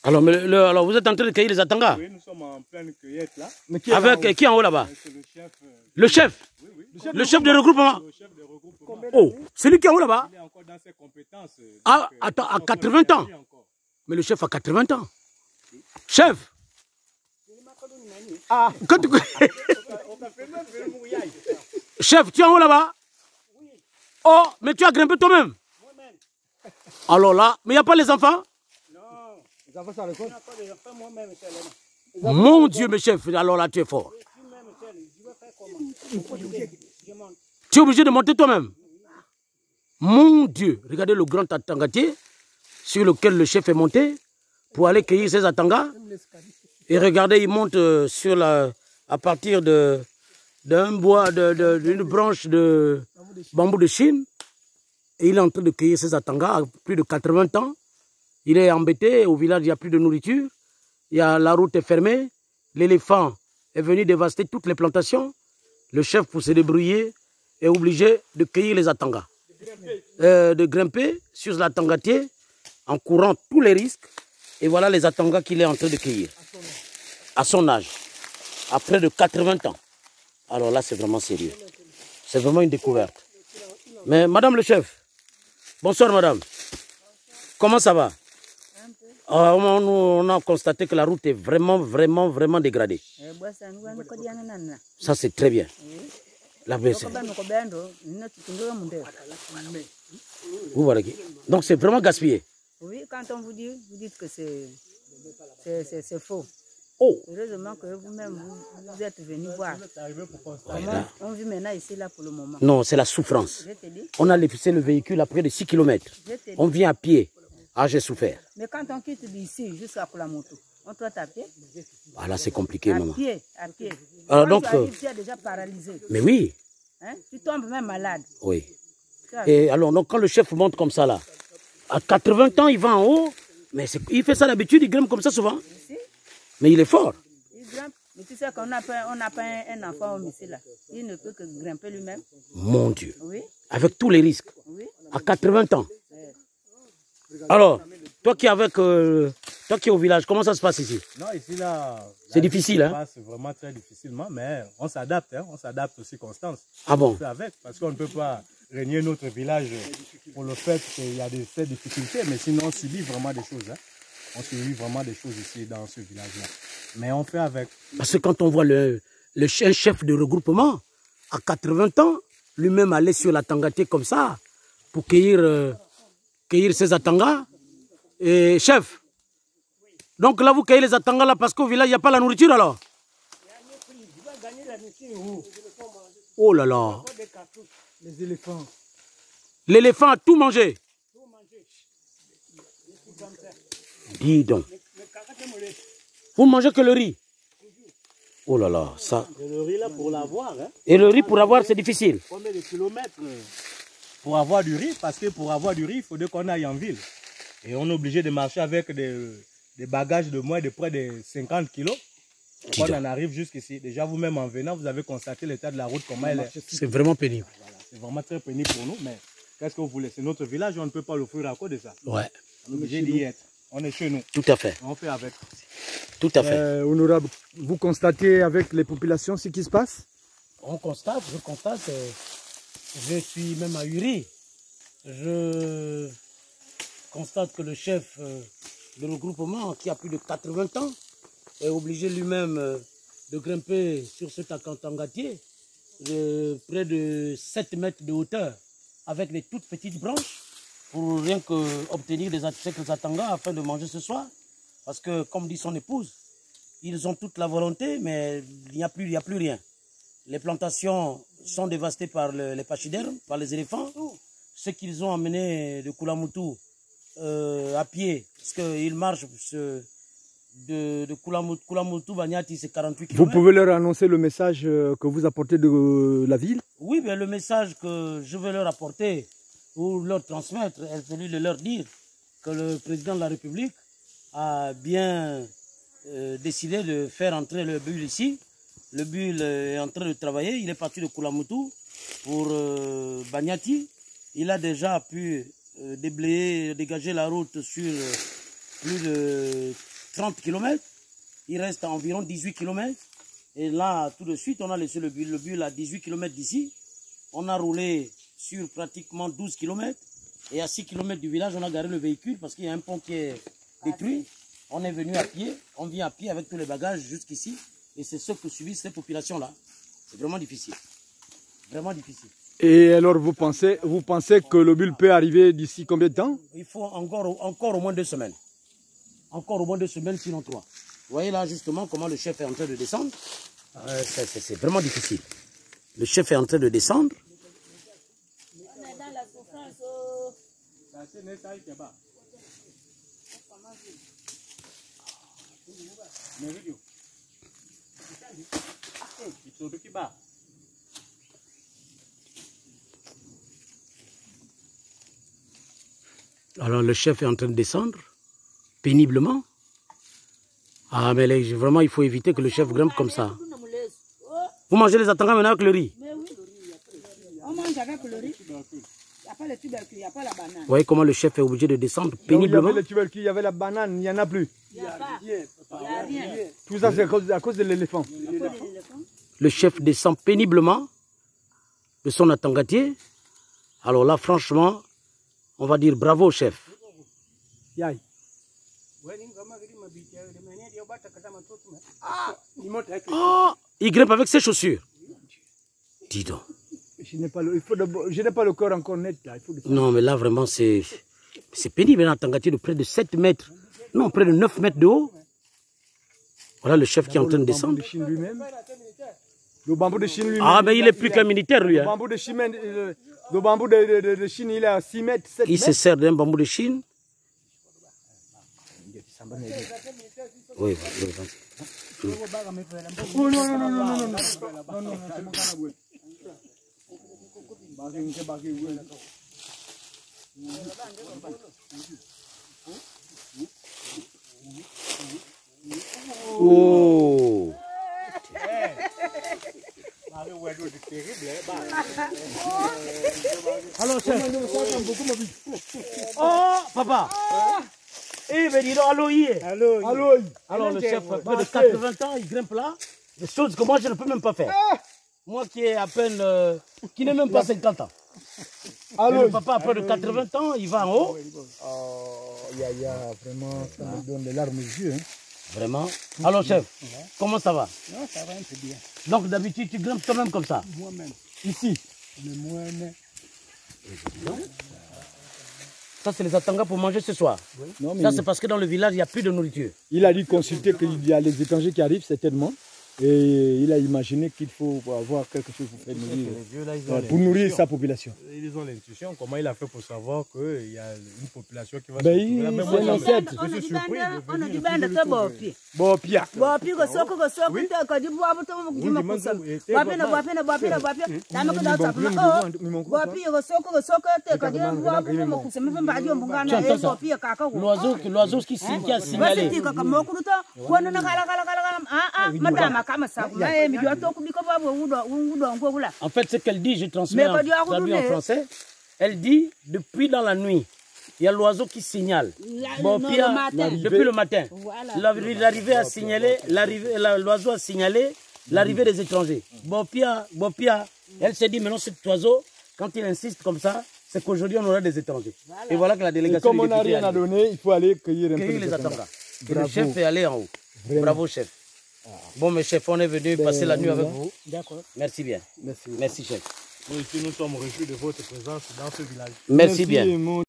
Alors, alors, vous êtes en train de cueillir les atangas? Oui, nous sommes en pleine cueillette là. Avec qui en haut là-bas? Le chef. Oui, oui. Le chef de regroupement. Le chef de regroupement. Oh, celui qui est en haut là-bas? Il est encore dans ses compétences. Ah, attends, à 80 ans. Mais le chef a 80 ans. Chef. Ah, quand tu... Chef, tu es en haut là-bas? Oh, mais tu as grimpé toi-même? Alors là, mais il n'y a pas les enfants? Mon Dieu, mes chefs, alors là, tu es fort. Tu es obligé de monter toi-même. Mon Dieu, regardez le grand atangatier sur lequel le chef est monté pour aller cueillir ses atangas. Et regardez, il monte à partir d'un bois, d'une branche de bambou de Chine. Et il est en train de cueillir ses atangas à plus de 80 ans. Il est embêté, au village il n'y a plus de nourriture, la route est fermée, l'éléphant est venu dévaster toutes les plantations. Le chef, pour se débrouiller, est obligé de cueillir les atangas, de grimper sur l'atangatier en courant tous les risques. Et voilà les atangas qu'il est en train de cueillir, à son âge, à près de 80 ans. Alors là, c'est vraiment sérieux. C'est vraiment une découverte. Mais madame le chef, bonsoir madame, comment ça va? On a constaté que la route est vraiment dégradée. Ça, c'est très bien. La baisse. Vous voyez. Donc, c'est vraiment gaspillé. Oui, quand on vous dit, vous dites que c'est faux. Oh. Heureusement que vous-même, vous êtes venu voir. On vit maintenant ici, là, pour le moment. Non, c'est la souffrance. On a laissé le véhicule à près de 6 km. On vient à pied. Ah, j'ai souffert. Mais quand on quitte d'ici jusqu'à Kulamoto, on doit taper. Ah là, c'est compliqué, maman. À pied. Alors, quand donc, tu arrives, tu es déjà paralysé. Mais oui. Hein? Tu tombes même malade. Oui. Et alors, donc, quand le chef monte comme ça, là, à 80 ans, il va en haut. Mais il fait ça d'habitude, il grimpe comme ça souvent. Ici? Mais il est fort. Il grimpe. Mais tu sais qu'on n'a pas un enfant au ici, là. Il ne peut que grimper lui-même. Mon Dieu. Oui. Avec tous les risques. Oui. À 80 ans. Alors, toi qui es au village, comment ça se passe ici? Non, ici là, c'est difficile, hein? C'est vraiment très difficilement, mais on s'adapte, hein? On s'adapte aux circonstances. Ah bon? On fait avec, parce qu'on ne peut pas régner notre village pour le fait qu'il y a ces difficultés, mais sinon on subit vraiment des choses, hein? On subit vraiment des choses ici dans ce village-là. Mais on fait avec. Parce que quand on voit un chef de regroupement, à 80 ans, lui-même aller sur la tangatier comme ça, pour cueillir ses atangas. Et chef, donc là vous cueillez les atangas là parce qu'au village il n'y a pas la nourriture alors? Oh là là. Les éléphants. L'éléphant a tout mangé. Dis donc. Vous ne mangez que le riz? Oh là là, ça. Et le riz là pour l'avoir, hein? Et le riz pour l'avoir c'est difficile. Combien de kilomètres pour avoir du riz? Parce que pour avoir du riz, il faudrait qu'on aille en ville. Et on est obligé de marcher avec des bagages de moins de près de 50 kilos. On en arrive jusqu'ici. Déjà vous-même en venant, vous avez constaté l'état de la route, comment elle est. C'est vraiment pénible. Voilà, c'est vraiment très pénible pour nous, mais qu'est-ce que vous voulez? C'est notre village, on ne peut pas l'offrir à cause de ça. Ouais. On est obligé d'y être. On est chez nous. Tout à fait. On fait avec. Tout à fait. Honorable, vous constatez avec les populations ce qui se passe? Je constate, je suis même ahuri. Je constate que le chef de regroupement, qui a plus de 80 ans, est obligé lui-même de grimper sur cet tangatier de près de 7 mètres de hauteur avec les toutes petites branches pour rien qu'obtenir des atangas afin de manger ce soir. Parce que, comme dit son épouse, ils ont toute la volonté, mais il n'y a plus rien. Les plantations sont dévastées par les pachydermes, par les éléphants. Ceux qu'ils ont emmenés de Kulamoto à pied, parce qu'ils marchent de Kulamoto, Banyati, c'est 48 km. Vous pouvez leur annoncer le message que vous apportez de la ville? Oui, mais le message que je veux leur apporter ou leur transmettre est celui de leur dire que le président de la République a bien décidé de faire entrer le bulle ici. Le bulle est en train de travailler. Il est parti de Kulamoto pour Banyati. Il a déjà pu déblayer, dégager la route sur plus de 30 km. Il reste environ 18 km. Et là, tout de suite, on a laissé le bulle à 18 km d'ici. On a roulé sur pratiquement 12 km. Et à 6 km du village, on a garé le véhicule parce qu'il y a un pont qui est détruit. On est venu à pied. On vient à pied avec tous les bagages jusqu'ici. Et c'est ce que subissent ces populations-là. C'est vraiment difficile. Vraiment difficile. Et alors, vous pensez que le bulle peut arriver d'ici combien de temps? Il faut encore au moins 2 semaines. Encore au moins 2 semaines, sinon 3. Vous voyez là justement comment le chef est en train de descendre. C'est vraiment difficile. Le chef est en train de descendre. On est dans la souffrance. Alors le chef est en train de descendre péniblement. Ah mais là, vraiment il faut éviter que le chef grimpe comme ça. Vous mangez les attendants maintenant avec le riz. Mais oui. On mange avec le riz. Il n'y a pas le tubercule, il n'y a pas la banane. Vous voyez comment le chef est obligé de descendre péniblement. Il y avait le tubercule, il y avait la banane, il n'y en a plus. Il n'y a pas. Il n'y a rien. Tout ça, c'est à cause de l'éléphant. Le chef descend péniblement de son attangatier. Alors là, franchement, on va dire bravo au chef. Yaï. Oh, il grimpe avec ses chaussures. Dis donc. Je n'ai pas le corps encore net là. Non, mais là vraiment c'est pénible. Un attangatier de près de 7 mètres. Non, près de 9 mètres de haut. Voilà le chef qui est en train de descendre. Le bambou de Chine lui-même. Ah, mais il est plus qu'un militaire lui. Le bambou de Chine, de Chine, il est à 6 mètres, 7 Il mètres. se sert d'un bambou de Chine. Oui, oui, oui. Oh non, non, non, non, non, non, non, Oh. Alors, chef. Oh, papa. Eh, ben dis donc, allô, alors, le chef, près de 80 ans, il grimpe là. Des choses que moi, je ne peux même pas faire. Moi qui ai à peine, qui n'ai même pas 50 ans. Le papa, à près de 80 ans, il va en haut. Il y a vraiment, ça me donne des larmes aux yeux. Hein. Vraiment. Alors, chef, comment ça va? Non, ça va un peu bien. Donc, d'habitude, tu grimpes quand même comme ça? Moi-même. Ici? Mais moi-même. Ça, c'est les atangas pour manger ce soir. Oui. Non, mais ça, c'est parce que dans le village, il n'y a plus de nourriture. Il a dit consulter qu'il y a les étrangers qui arrivent, certainement. Et il a imaginé qu'il faut avoir quelque chose pour faire nourrir, pour nourrir sa population. Ils ont l'intuition. Comment il a fait pour savoir qu'il y a une population qui va se c'est un ancêtre. On a dit ben de Bopi. Bopi. Bopi go soko ko di boabu to mo gima kusa. Bopi na bopi. Dama ko da ta ma. Bopi go soko te ko di boabu mo kusa me ba di mbungana e bopi ka ka. L'oiseau qui a signalé. Basi ti ko mo kuruta ko na kala madame kama sa ma mi do to ku bi ko babu wudo ngo kula. En fait, ce qu'elle dit, je transmets en français. Elle dit, depuis dans la nuit, il y a l'oiseau qui signale. Depuis le matin. L'arrivée a signalé, l'oiseau a signalé l'arrivée des étrangers. Bopia, elle s'est dit, maintenant cet oiseau, quand il insiste comme ça, c'est qu'aujourd'hui on aura des étrangers. Et voilà que la délégation. Et comme on n'a rien à donner, il faut aller cueillir un peu les attendants. Et le chef est allé en haut. Vraiment. Bravo, chef. Bon, mes chefs, on est venu passer la nuit avec vous. D'accord. Merci bien. Merci, chef. Nous, ici, nous sommes réjouis de votre présence dans ce village. Merci bien.